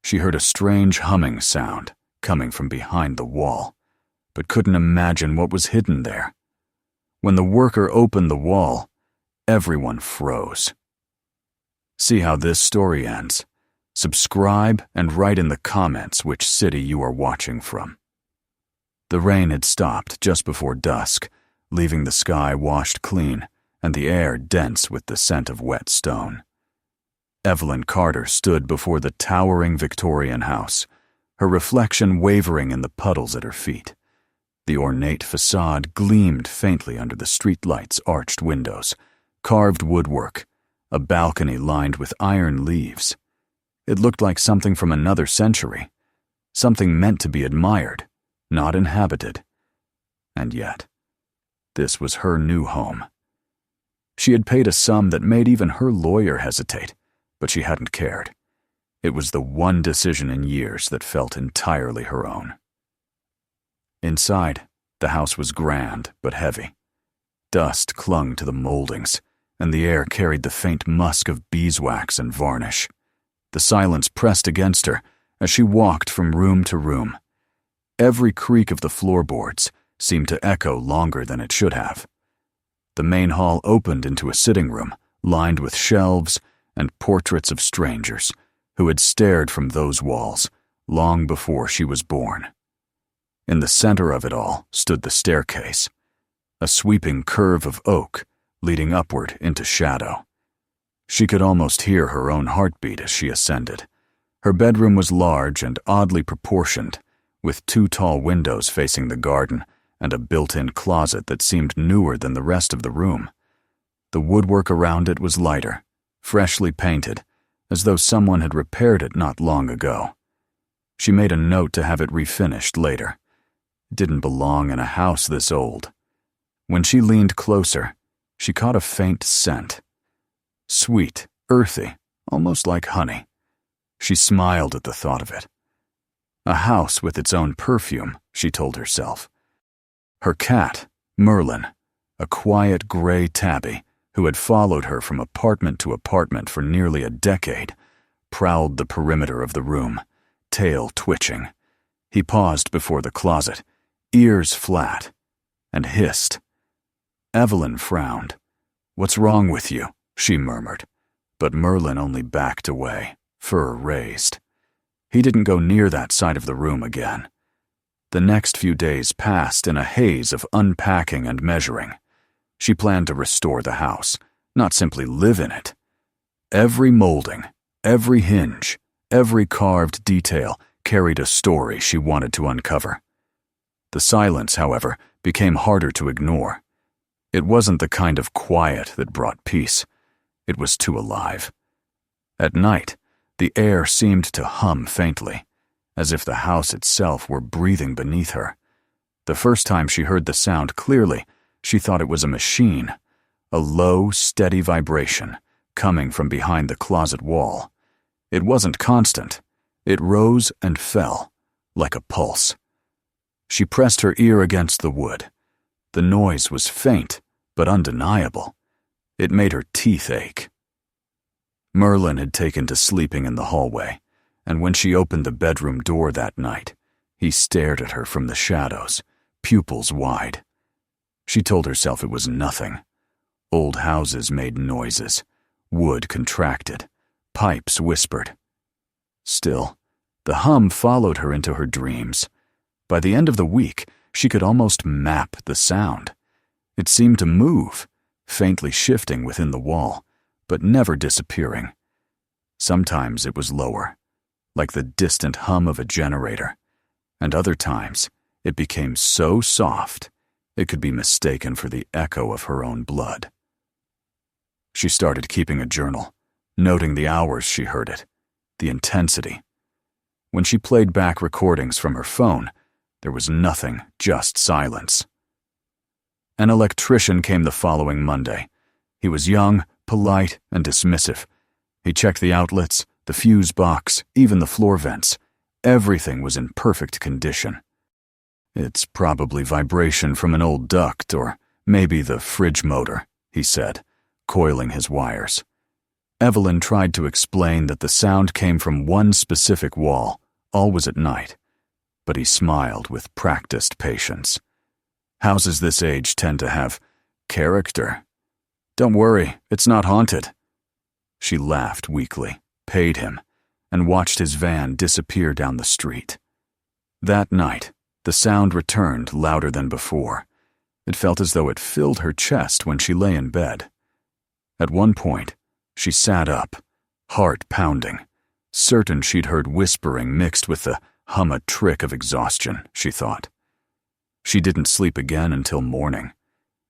She heard a strange humming sound coming from behind the wall, but couldn't imagine what was hidden there. When the worker opened the wall, everyone froze. See how this story ends? Subscribe and write in the comments which city you are watching from. The rain had stopped just before dusk, leaving the sky washed clean and the air dense with the scent of wet stone. Evelyn Carter stood before the towering Victorian house, her reflection wavering in the puddles at her feet. The ornate facade gleamed faintly under the streetlight's arched windows, carved woodwork, a balcony lined with iron leaves. It looked like something from another century, something meant to be admired, not inhabited. And yet, this was her new home. She had paid a sum that made even her lawyer hesitate, but she hadn't cared. It was the one decision in years that felt entirely her own. Inside, the house was grand but heavy. Dust clung to the moldings, and the air carried the faint musk of beeswax and varnish. The silence pressed against her as she walked from room to room. Every creak of the floorboards seemed to echo longer than it should have. The main hall opened into a sitting room lined with shelves and portraits of strangers who had stared from those walls long before she was born. In the center of it all stood the staircase, a sweeping curve of oak leading upward into shadow. She could almost hear her own heartbeat as she ascended. Her bedroom was large and oddly proportioned, with 2 tall windows facing the garden and a built-in closet that seemed newer than the rest of the room. The woodwork around it was lighter, freshly painted, as though someone had repaired it not long ago. She made a note to have it refinished later. It didn't belong in a house this old. When she leaned closer, she caught a faint scent. Sweet, earthy, almost like honey. She smiled at the thought of it. A house with its own perfume, she told herself. Her cat, Merlin, a quiet gray tabby who had followed her from apartment to apartment for nearly a decade, prowled the perimeter of the room, tail twitching. He paused before the closet, ears flat, and hissed. Evelyn frowned. "What's wrong with you?" she murmured, but Merlin only backed away, fur raised. He didn't go near that side of the room again. The next few days passed in a haze of unpacking and measuring. She planned to restore the house, not simply live in it. Every molding, every hinge, every carved detail carried a story she wanted to uncover. The silence, however, became harder to ignore. It wasn't the kind of quiet that brought peace. It was too alive. At night, the air seemed to hum faintly, as if the house itself were breathing beneath her. The first time she heard the sound clearly, she thought it was a machine, a low, steady vibration coming from behind the closet wall. It wasn't constant. It rose and fell, like a pulse. She pressed her ear against the wood. The noise was faint, but undeniable. It made her teeth ache. Merlin had taken to sleeping in the hallway, and when she opened the bedroom door that night, he stared at her from the shadows, pupils wide. She told herself it was nothing. Old houses made noises, wood contracted, pipes whispered. Still, the hum followed her into her dreams. By the end of the week, she could almost map the sound. It seemed to move, faintly shifting within the wall, but never disappearing. Sometimes it was lower, like the distant hum of a generator, and other times it became so soft it could be mistaken for the echo of her own blood. She started keeping a journal, noting the hours she heard it, the intensity. When she played back recordings from her phone, there was nothing, just silence. An electrician came the following Monday. He was young, polite, and dismissive. He checked the outlets, the fuse box, even the floor vents. Everything was in perfect condition. "It's probably vibration from an old duct or maybe the fridge motor," he said, coiling his wires. Evelyn tried to explain that the sound came from one specific wall, always at night, but he smiled with practiced patience. Houses this age tend to have character. Don't worry, it's not haunted. She laughed weakly, paid him, and watched his van disappear down the street. That night, the sound returned louder than before. It felt as though it filled her chest when she lay in bed. At one point, she sat up, heart pounding, certain she'd heard whispering mixed with the hum a trick of exhaustion, she thought. She didn't sleep again until morning.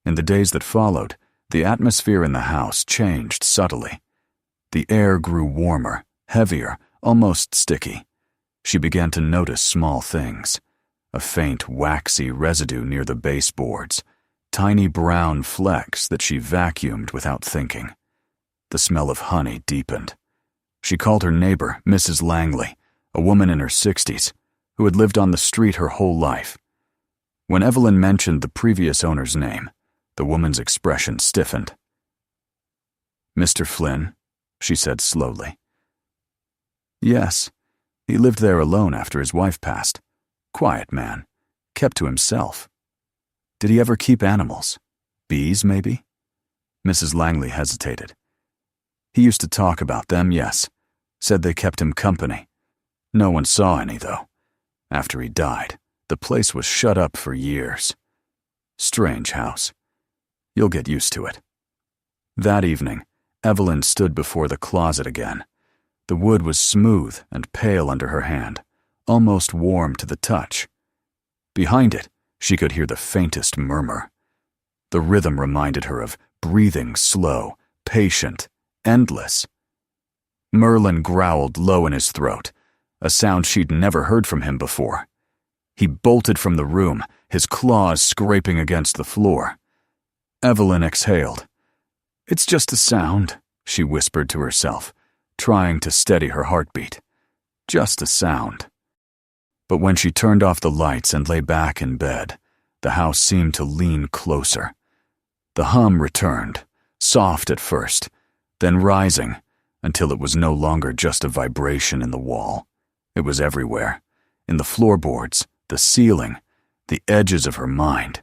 In the days that followed, the atmosphere in the house changed subtly. The air grew warmer, heavier, almost sticky. She began to notice small things. A faint, waxy residue near the baseboards, tiny brown flecks that she vacuumed without thinking. The smell of honey deepened. She called her neighbor, Mrs. Langley, a woman in her 60s, who had lived on the street her whole life. When Evelyn mentioned the previous owner's name, the woman's expression stiffened. "Mr. Flynn," she said slowly. "Yes, he lived there alone after his wife passed. Quiet man, kept to himself. Did he ever keep animals? Bees, maybe?" Mrs. Langley hesitated. "He used to talk about them, yes. Said they kept him company. No one saw any, though. After he died, the place was shut up for years. Strange house. You'll get used to it." That evening, Evelyn stood before the closet again. The wood was smooth and pale under her hand, almost warm to the touch. Behind it, she could hear the faintest murmur. The rhythm reminded her of breathing slow, patient, endless. Merlin growled low in his throat, a sound she'd never heard from him before. He bolted from the room, his claws scraping against the floor. Evelyn exhaled. "It's just a sound," she whispered to herself, trying to steady her heartbeat. Just a sound. But when she turned off the lights and lay back in bed, the house seemed to lean closer. The hum returned, soft at first, then rising until it was no longer just a vibration in the wall. It was everywhere, in the floorboards, the ceiling, the edges of her mind.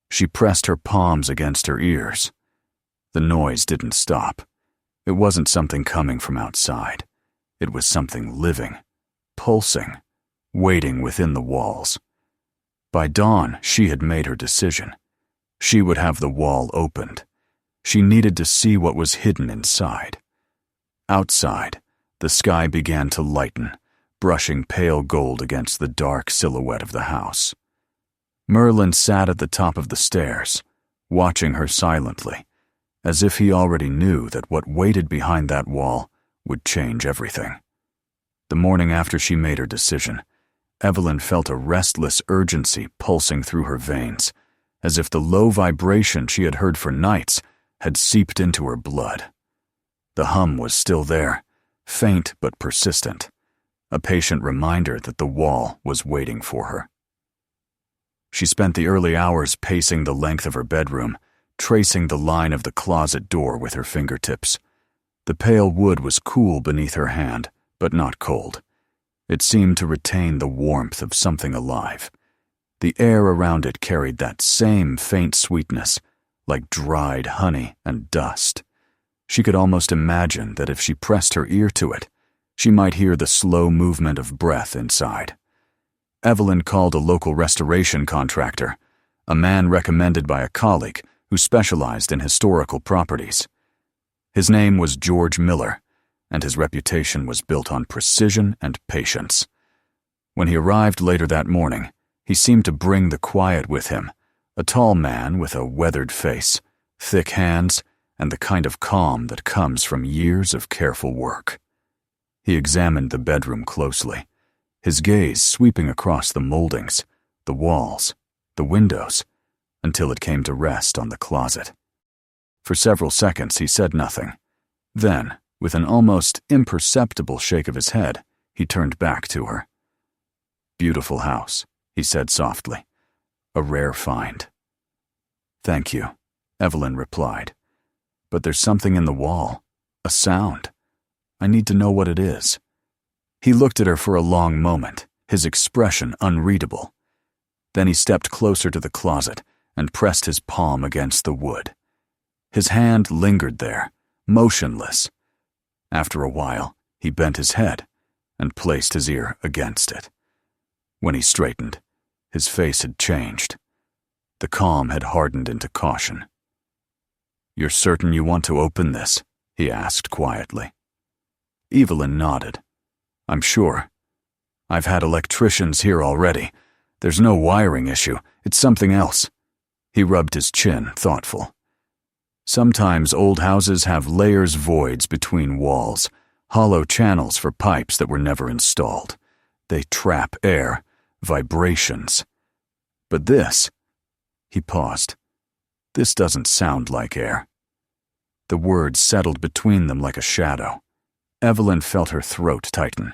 She pressed her palms against her ears. The noise didn't stop. It wasn't something coming from outside. It was something living, pulsing, waiting within the walls. By dawn, she had made her decision. She would have the wall opened. She needed to see what was hidden inside. Outside, the sky began to lighten, brushing pale gold against the dark silhouette of the house. Merlin sat at the top of the stairs, watching her silently, as if he already knew that what waited behind that wall would change everything. The morning after she made her decision, Evelyn felt a restless urgency pulsing through her veins, as if the low vibration she had heard for nights had seeped into her blood. The hum was still there, faint but persistent, a patient reminder that the wall was waiting for her. She spent the early hours pacing the length of her bedroom, tracing the line of the closet door with her fingertips. The pale wood was cool beneath her hand, but not cold. It seemed to retain the warmth of something alive. The air around it carried that same faint sweetness, like dried honey and dust. She could almost imagine that if she pressed her ear to it, she might hear the slow movement of breath inside. Evelyn called a local restoration contractor, a man recommended by a colleague who specialized in historical properties. His name was George Miller, and his reputation was built on precision and patience. When he arrived later that morning, he seemed to bring the quiet with him, a tall man with a weathered face, thick hands, and the kind of calm that comes from years of careful work. He examined the bedroom closely, his gaze sweeping across the moldings, the walls, the windows, until it came to rest on the closet. For several seconds he said nothing. Then, with an almost imperceptible shake of his head, he turned back to her. "Beautiful house," he said softly. "A rare find." "Thank you," Evelyn replied. "But there's something in the wall, a sound." I need to know what it is." He looked at her for a long moment, his expression unreadable. Then he stepped closer to the closet and pressed his palm against the wood. His hand lingered there, motionless. After a while, he bent his head and placed his ear against it. When he straightened, his face had changed. The calm had hardened into caution. "You're certain you want to open this?" he asked quietly. Evelyn nodded. "I'm sure. I've had electricians here already. There's no wiring issue. It's something else." He rubbed his chin, thoughtful. "Sometimes old houses have layers voids between walls, hollow channels for pipes that were never installed. They trap air, vibrations. But this..." He paused. "This doesn't sound like air." The words settled between them like a shadow. Evelyn felt her throat tighten.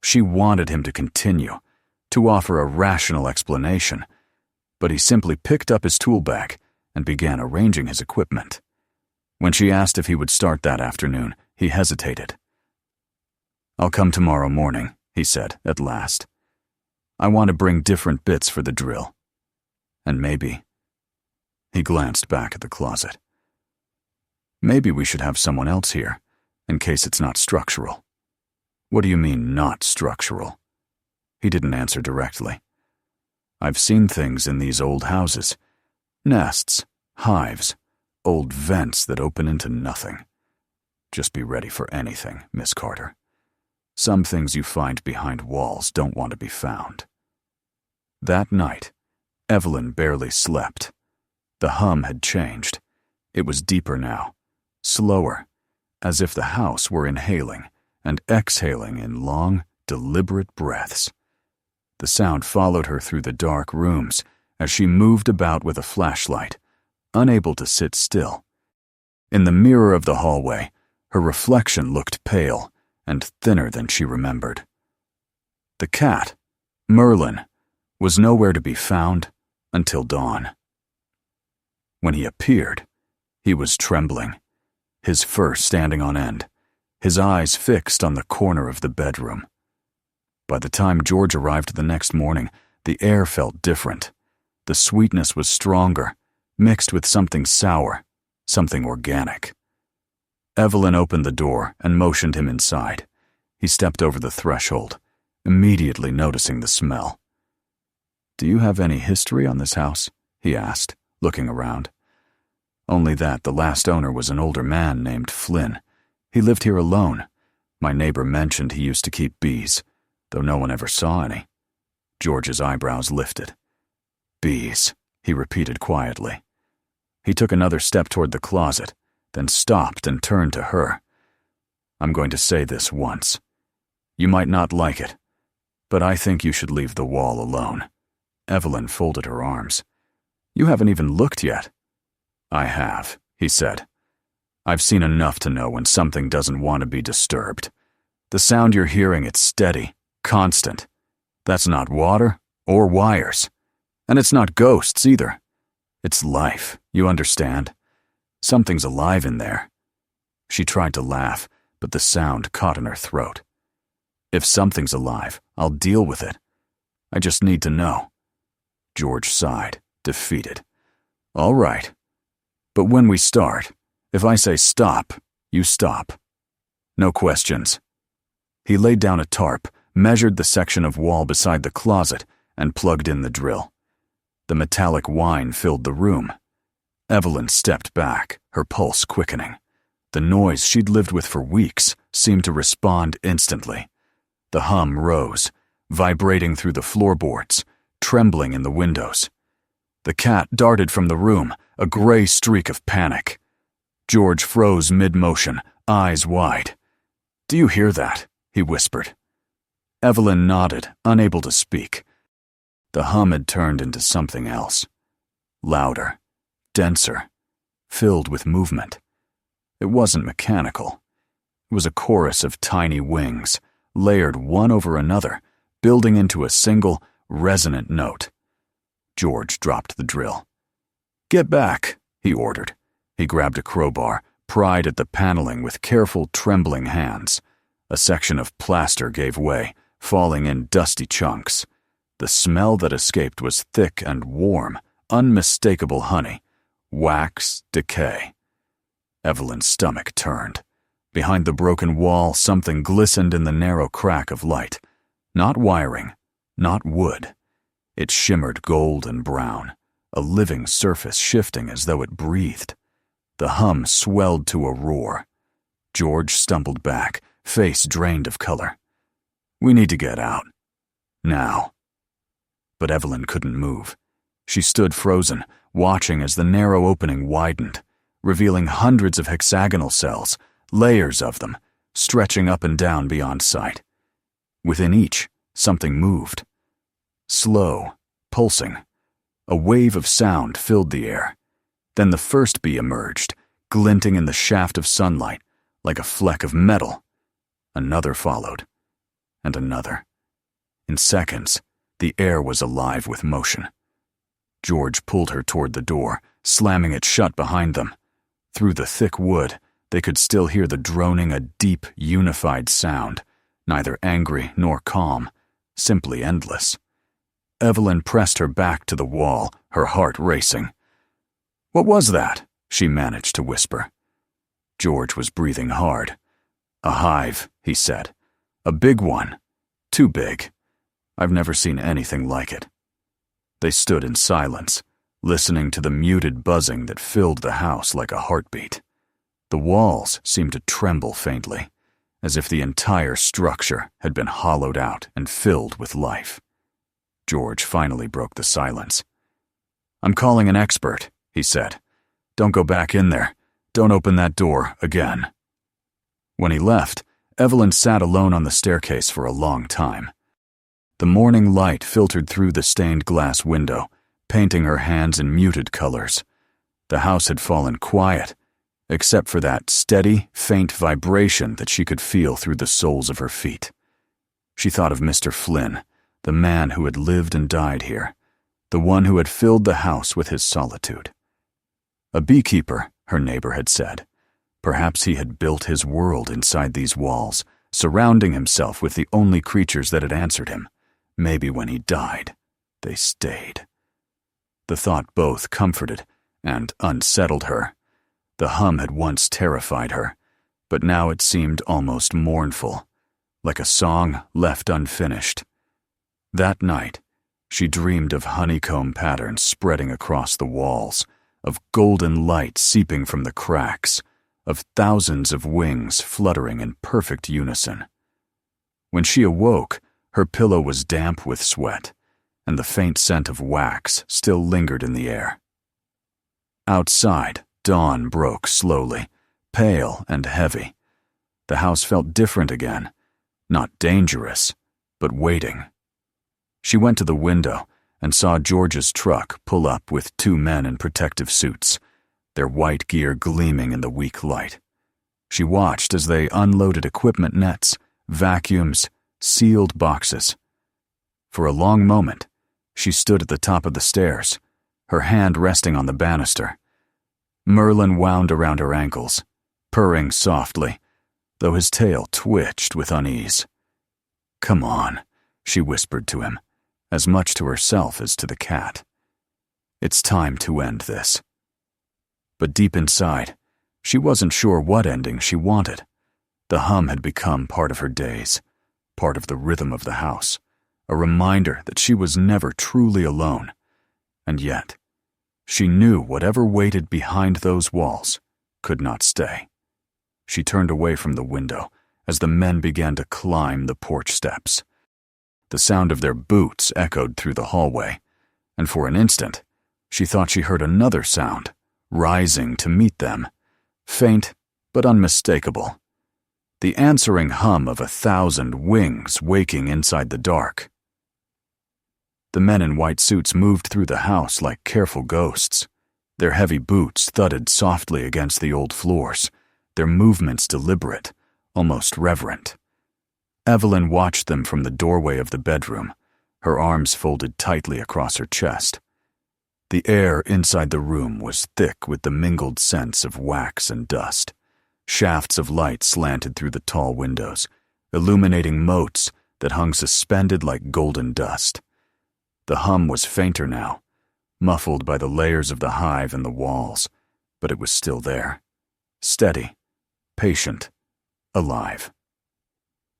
She wanted him to continue, to offer a rational explanation, but he simply picked up his tool bag and began arranging his equipment. When she asked if he would start that afternoon, he hesitated. "I'll come tomorrow morning," he said at last. "I want to bring different bits for the drill. And maybe..." He glanced back at the closet. "Maybe we should have someone else here, in case it's not structural." "What do you mean, not structural?" He didn't answer directly. "I've seen things in these old houses. Nests, hives, old vents that open into nothing. Just be ready for anything, Miss Carter. Some things you find behind walls don't want to be found." That night, Evelyn barely slept. The hum had changed. It was deeper now, slower, as if the house were inhaling and exhaling in long, deliberate breaths. The sound followed her through the dark rooms as she moved about with a flashlight, unable to sit still. In the mirror of the hallway, her reflection looked pale and thinner than she remembered. The cat, Merlin, was nowhere to be found until dawn. When he appeared, he was trembling, his fur standing on end, his eyes fixed on the corner of the bedroom. By the time George arrived the next morning, the air felt different. The sweetness was stronger, mixed with something sour, something organic. Evelyn opened the door and motioned him inside. He stepped over the threshold, immediately noticing the smell. "Do you have any history on this house?" he asked, looking around. "Only that the last owner was an older man named Flynn. He lived here alone. My neighbor mentioned he used to keep bees, though no one ever saw any." George's eyebrows lifted. "Bees," he repeated quietly. He took another step toward the closet, then stopped and turned to her. "I'm going to say this once. You might not like it, but I think you should leave the wall alone." Evelyn folded her arms. "You haven't even looked yet." "I have," he said. "I've seen enough to know when something doesn't want to be disturbed. The sound you're hearing, it's steady, constant. That's not water or wires. And it's not ghosts either. It's life, you understand? Something's alive in there." She tried to laugh, but the sound caught in her throat. "If something's alive, I'll deal with it. I just need to know." George sighed, defeated. "All right. But when we start, if I say stop, you stop. No questions." He laid down a tarp, measured the section of wall beside the closet, and plugged in the drill. The metallic whine filled the room. Evelyn stepped back, her pulse quickening. The noise she'd lived with for weeks seemed to respond instantly. The hum rose, vibrating through the floorboards, trembling in the windows. The cat darted from the room, a gray streak of panic. George froze mid-motion, eyes wide. "Do you hear that?" he whispered. Evelyn nodded, unable to speak. The hum had turned into something else. Louder, denser, filled with movement. It wasn't mechanical. It was a chorus of tiny wings, layered one over another, building into a single, resonant note. George dropped the drill. "Get back," he ordered. He grabbed a crowbar, pried at the paneling with careful, trembling hands. A section of plaster gave way, falling in dusty chunks. The smell that escaped was thick and warm, unmistakable honey, wax, decay. Evelyn's stomach turned. Behind the broken wall, something glistened in the narrow crack of light. Not wiring, not wood. It shimmered gold and brown, a living surface shifting as though it breathed. The hum swelled to a roar. George stumbled back, face drained of color. "We need to get out. Now." But Evelyn couldn't move. She stood frozen, watching as the narrow opening widened, revealing hundreds of hexagonal cells, layers of them, stretching up and down beyond sight. Within each, something moved. Slow, pulsing. A wave of sound filled the air. Then the first bee emerged, glinting in the shaft of sunlight, like a fleck of metal. Another followed, and another. In seconds, the air was alive with motion. George pulled her toward the door, slamming it shut behind them. Through the thick wood, they could still hear the droning, a deep, unified sound, neither angry nor calm, simply endless. Evelyn pressed her back to the wall, her heart racing. "What was that?" she managed to whisper. George was breathing hard. "A hive," he said. "A big one. Too big. I've never seen anything like it." They stood in silence, listening to the muted buzzing that filled the house like a heartbeat. The walls seemed to tremble faintly, as if the entire structure had been hollowed out and filled with life. George finally broke the silence. "I'm calling an expert," he said. "Don't go back in there. Don't open that door again." When he left, Evelyn sat alone on the staircase for a long time. The morning light filtered through the stained glass window, painting her hands in muted colors. The house had fallen quiet, except for that steady, faint vibration that she could feel through the soles of her feet. She thought of Mr. Flynn, the man who had lived and died here, the one who had filled the house with his solitude. A beekeeper, her neighbor had said. Perhaps he had built his world inside these walls, surrounding himself with the only creatures that had answered him. Maybe when he died, they stayed. The thought both comforted and unsettled her. The hum had once terrified her, but now it seemed almost mournful, like a song left unfinished. That night, she dreamed of honeycomb patterns spreading across the walls, of golden light seeping from the cracks, of thousands of wings fluttering in perfect unison. When she awoke, her pillow was damp with sweat, and the faint scent of wax still lingered in the air. Outside, dawn broke slowly, pale and heavy. The house felt different again, not dangerous, but waiting. She went to the window and saw George's truck pull up with two men in protective suits, their white gear gleaming in the weak light. She watched as they unloaded equipment nets, vacuums, sealed boxes. For a long moment, she stood at the top of the stairs, her hand resting on the banister. Merlin wound around her ankles, purring softly, though his tail twitched with unease. "Come on," she whispered to him, as much to herself as to the cat. "It's time to end this." But deep inside, she wasn't sure what ending she wanted. The hum had become part of her days, part of the rhythm of the house, a reminder that she was never truly alone. And yet, she knew whatever waited behind those walls could not stay. She turned away from the window as the men began to climb the porch steps. The sound of their boots echoed through the hallway, and for an instant, she thought she heard another sound, rising to meet them, faint but unmistakable. The answering hum of 1,000 wings waking inside the dark. The men in white suits moved through the house like careful ghosts. Their heavy boots thudded softly against the old floors, their movements deliberate, almost reverent. Evelyn watched them from the doorway of the bedroom, her arms folded tightly across her chest. The air inside the room was thick with the mingled scents of wax and dust. Shafts of light slanted through the tall windows, illuminating motes that hung suspended like golden dust. The hum was fainter now, muffled by the layers of the hive and the walls, but it was still there, steady, patient, alive.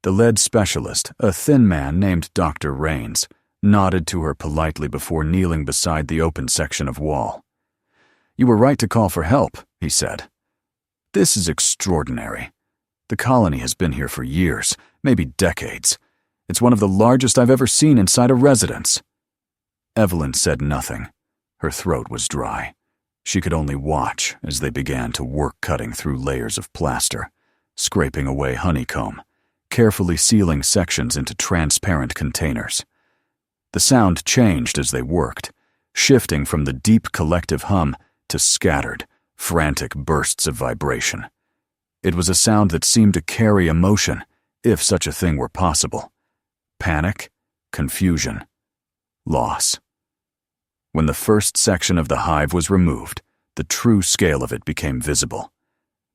The lead specialist, a thin man named Dr. Rains, nodded to her politely before kneeling beside the open section of wall. "You were right to call for help," he said. "This is extraordinary. The colony has been here for years, maybe decades. It's one of the largest I've ever seen inside a residence." Evelyn said nothing. Her throat was dry. She could only watch as they began to work cutting through layers of plaster, scraping away honeycomb, carefully sealing sections into transparent containers. The sound changed as they worked, shifting from the deep collective hum to scattered, frantic bursts of vibration. It was a sound that seemed to carry emotion, if such a thing were possible. Panic, confusion, loss. When the first section of the hive was removed, the true scale of it became visible.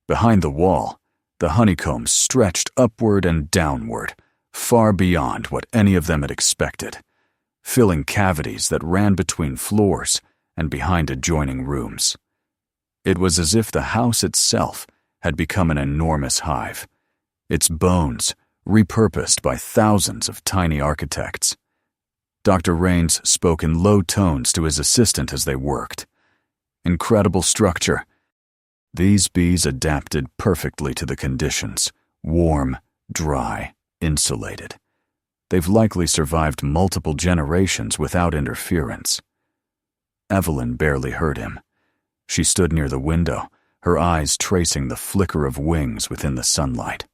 Behind the wall, the honeycombs stretched upward and downward, far beyond what any of them had expected, filling cavities that ran between floors and behind adjoining rooms. It was as if the house itself had become an enormous hive, its bones repurposed by thousands of tiny architects. Dr. Rains spoke in low tones to his assistant as they worked. Incredible structure. These bees adapted perfectly to the conditions, warm, dry, insulated. They've likely survived multiple generations without interference. Evelyn barely heard him. She stood near the window, her eyes tracing the flicker of wings within the sunlight.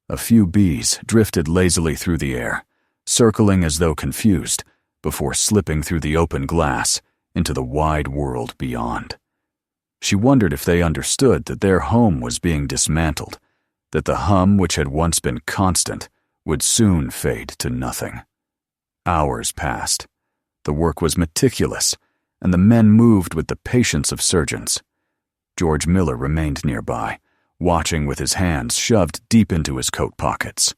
A few bees drifted lazily through the air, circling as though confused, before slipping through the open glass into the wide world beyond. She wondered if they understood that their home was being dismantled, that the hum which had once been constant would soon fade to nothing. Hours passed. The work was meticulous, and the men moved with the patience of surgeons. George Miller remained nearby, watching with his hands shoved deep into his coat pockets.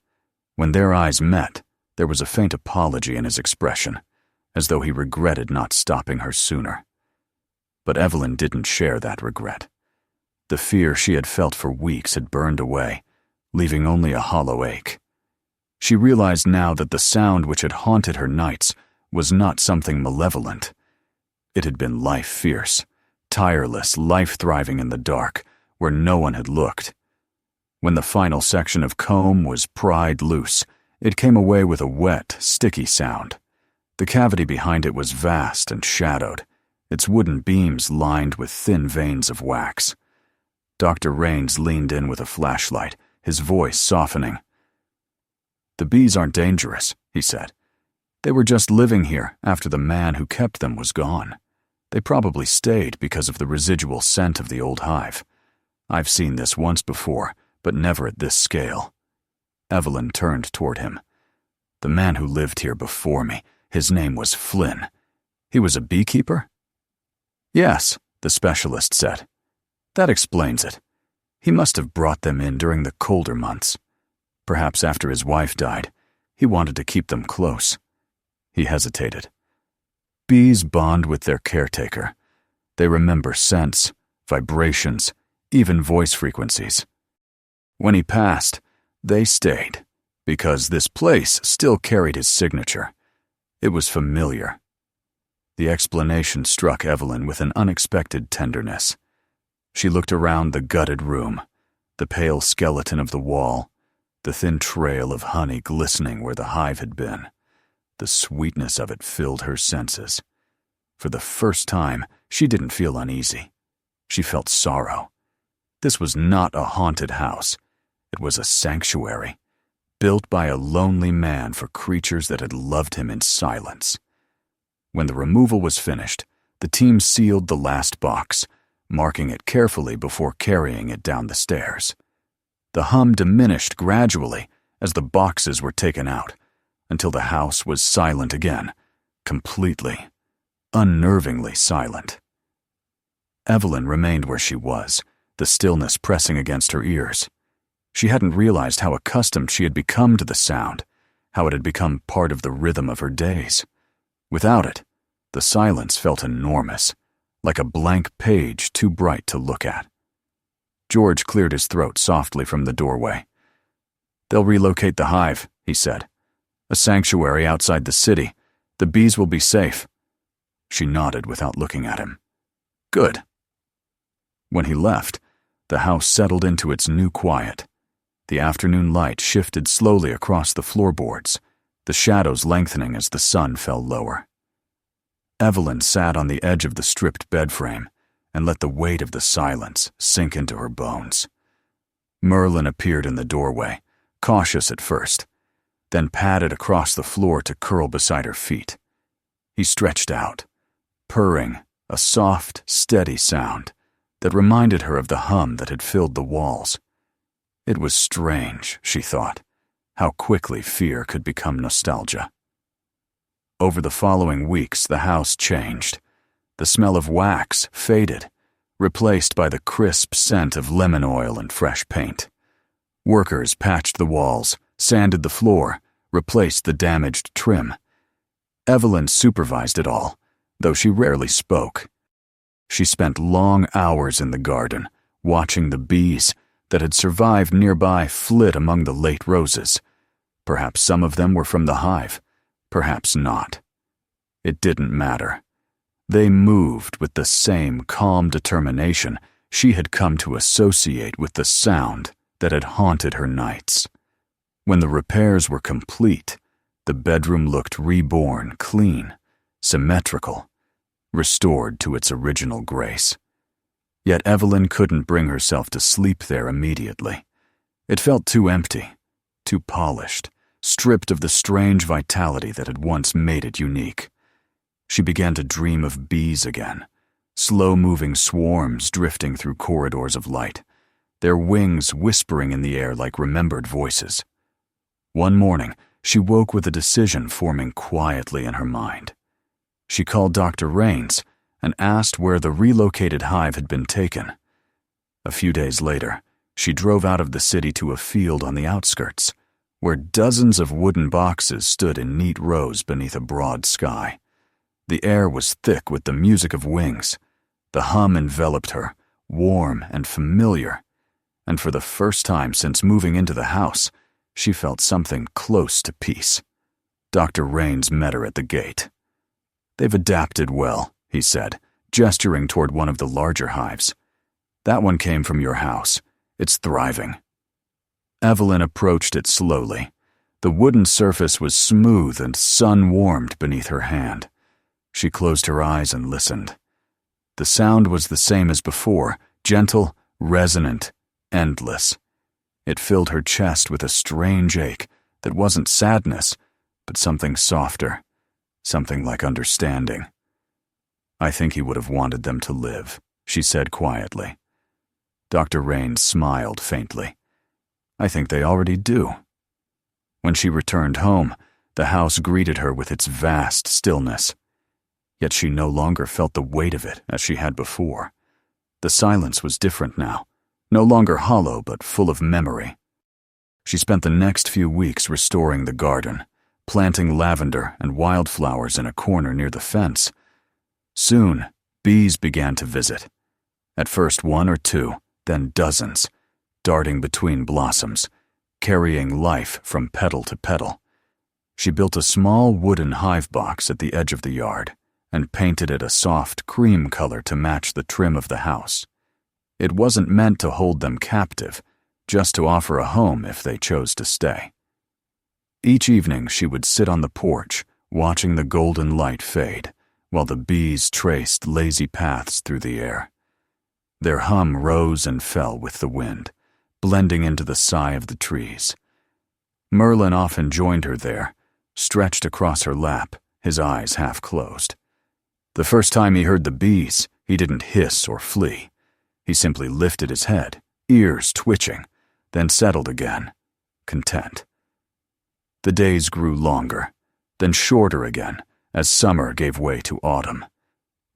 When their eyes met, there was a faint apology in his expression, as though he regretted not stopping her sooner. But Evelyn didn't share that regret. The fear she had felt for weeks had burned away, leaving only a hollow ache. She realized now that the sound which had haunted her nights was not something malevolent. It had been life-fierce, tireless, life-thriving in the dark, where no one had looked. When the final section of comb was pried loose, it came away with a wet, sticky sound. The cavity behind it was vast and shadowed, its wooden beams lined with thin veins of wax. Dr. Rains leaned in with a flashlight, his voice softening. "The bees aren't dangerous," he said. "They were just living here after the man who kept them was gone. They probably stayed because of the residual scent of the old hive. I've seen this once before, but never at this scale." Evelyn turned toward him. "The man who lived here before me, his name was Flynn. He was a beekeeper?" "Yes," the specialist said. "That explains it. He must have brought them in during the colder months. Perhaps after his wife died, he wanted to keep them close." He hesitated. Bees bond with their caretaker. They remember scents, vibrations, even voice frequencies. When he passed, they stayed, because this place still carried his signature. It was familiar. The explanation struck Evelyn with an unexpected tenderness. She looked around the gutted room, the pale skeleton of the wall, the thin trail of honey glistening where the hive had been. The sweetness of it filled her senses. For the first time, she didn't feel uneasy. She felt sorrow. This was not a haunted house. It was a sanctuary, built by a lonely man for creatures that had loved him in silence. When the removal was finished, the team sealed the last box, marking it carefully before carrying it down the stairs. The hum diminished gradually as the boxes were taken out, until the house was silent again, completely, unnervingly silent. Evelyn remained where she was, the stillness pressing against her ears. She hadn't realized how accustomed she had become to the sound, how it had become part of the rhythm of her days. Without it, the silence felt enormous, like a blank page too bright to look at. George cleared his throat softly from the doorway. "They'll relocate the hive," he said. "A sanctuary outside the city. The bees will be safe." She nodded without looking at him. "Good." When he left, the house settled into its new quiet. The afternoon light shifted slowly across the floorboards, the shadows lengthening as the sun fell lower. Evelyn sat on the edge of the stripped bed frame and let the weight of the silence sink into her bones. Merlin appeared in the doorway, cautious at first, then padded across the floor to curl beside her feet. He stretched out, purring, a soft, steady sound that reminded her of the hum that had filled the walls. It was strange, she thought, how quickly fear could become nostalgia. Over the following weeks, the house changed. The smell of wax faded, replaced by the crisp scent of lemon oil and fresh paint. Workers patched the walls, sanded the floor, replaced the damaged trim. Evelyn supervised it all, though she rarely spoke. She spent long hours in the garden, watching the bees that had survived nearby flit among the late roses. Perhaps some of them were from the hive, perhaps not. It didn't matter. They moved with the same calm determination she had come to associate with the sound that had haunted her nights. When the repairs were complete, the bedroom looked reborn, clean, symmetrical, restored to its original grace. Yet Evelyn couldn't bring herself to sleep there immediately. It felt too empty, too polished, stripped of the strange vitality that had once made it unique. She began to dream of bees again, slow-moving swarms drifting through corridors of light, their wings whispering in the air like remembered voices. One morning, she woke with a decision forming quietly in her mind. She called Dr. Raines and asked where the relocated hive had been taken. A few days later, she drove out of the city to a field on the outskirts, where dozens of wooden boxes stood in neat rows beneath a broad sky. The air was thick with the music of wings. The hum enveloped her, warm and familiar, and for the first time since moving into the house, she felt something close to peace. Dr. Raines met her at the gate. "They've adapted well," he said, gesturing toward one of the larger hives. "That one came from your house. It's thriving." Evelyn approached it slowly. The wooden surface was smooth and sun-warmed beneath her hand. She closed her eyes and listened. The sound was the same as before, gentle, resonant, endless. It filled her chest with a strange ache that wasn't sadness, but something softer, something like understanding. "I think he would have wanted them to live," she said quietly. Dr. Raines smiled faintly. "I think they already do." When she returned home, the house greeted her with its vast stillness. Yet she no longer felt the weight of it as she had before. The silence was different now, no longer hollow but full of memory. She spent the next few weeks restoring the garden, planting lavender and wildflowers in a corner near the fence. Soon, bees began to visit. At first 1 or 2, then dozens, darting between blossoms, carrying life from petal to petal. She built a small wooden hive box at the edge of the yard and painted it a soft cream color to match the trim of the house. It wasn't meant to hold them captive, just to offer a home if they chose to stay. Each evening she would sit on the porch, watching the golden light fade, while the bees traced lazy paths through the air. Their hum rose and fell with the wind, blending into the sigh of the trees. Merlin often joined her there, stretched across her lap, his eyes half closed. The first time he heard the bees, he didn't hiss or flee. He simply lifted his head, ears twitching, then settled again, content. The days grew longer, then shorter again, as summer gave way to autumn.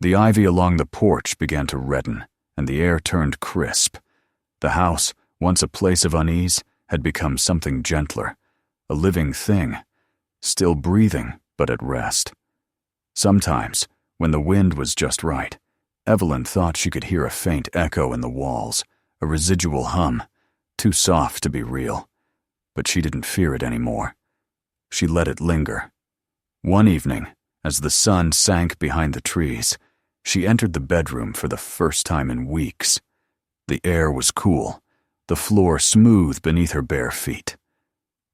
The ivy along the porch began to redden, and the air turned crisp. The house, once a place of unease, had become something gentler, a living thing, still breathing but at rest. Sometimes, when the wind was just right, Evelyn thought she could hear a faint echo in the walls, a residual hum, too soft to be real. But she didn't fear it anymore. She let it linger. One evening, as the sun sank behind the trees, she entered the bedroom for the first time in weeks. The air was cool, the floor smooth beneath her bare feet.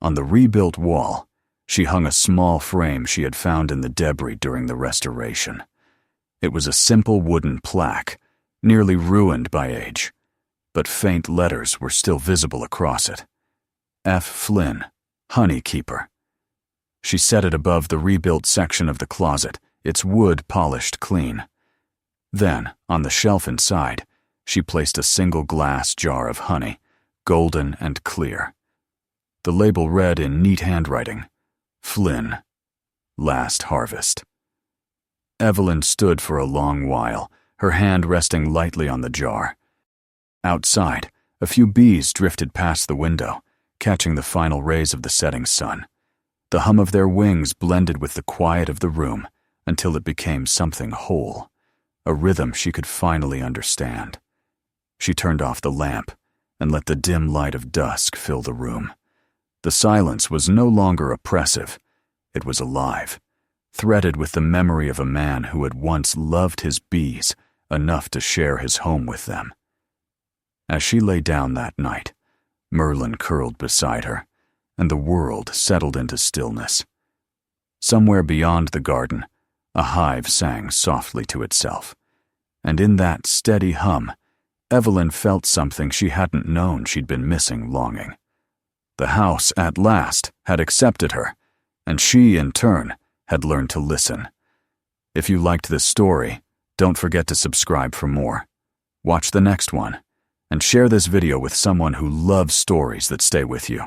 On the rebuilt wall, she hung a small frame she had found in the debris during the restoration. It was a simple wooden plaque, nearly ruined by age, but faint letters were still visible across it. F. Flynn, Honey Keeper. She set it above the rebuilt section of the closet, its wood polished clean. Then, on the shelf inside, she placed a single glass jar of honey, golden and clear. The label read in neat handwriting, Flynn, Last Harvest. Evelyn stood for a long while, her hand resting lightly on the jar. Outside, a few bees drifted past the window, catching the final rays of the setting sun. The hum of their wings blended with the quiet of the room until it became something whole, a rhythm she could finally understand. She turned off the lamp and let the dim light of dusk fill the room. The silence was no longer oppressive. It was alive, threaded with the memory of a man who had once loved his bees enough to share his home with them. As she lay down that night, Merlin curled beside her, and the world settled into stillness. Somewhere beyond the garden, a hive sang softly to itself, and in that steady hum, Evelyn felt something she hadn't known she'd been missing longing. The house, at last, had accepted her, and she, in turn, had learned to listen. If you liked this story, don't forget to subscribe for more. Watch the next one, and share this video with someone who loves stories that stay with you.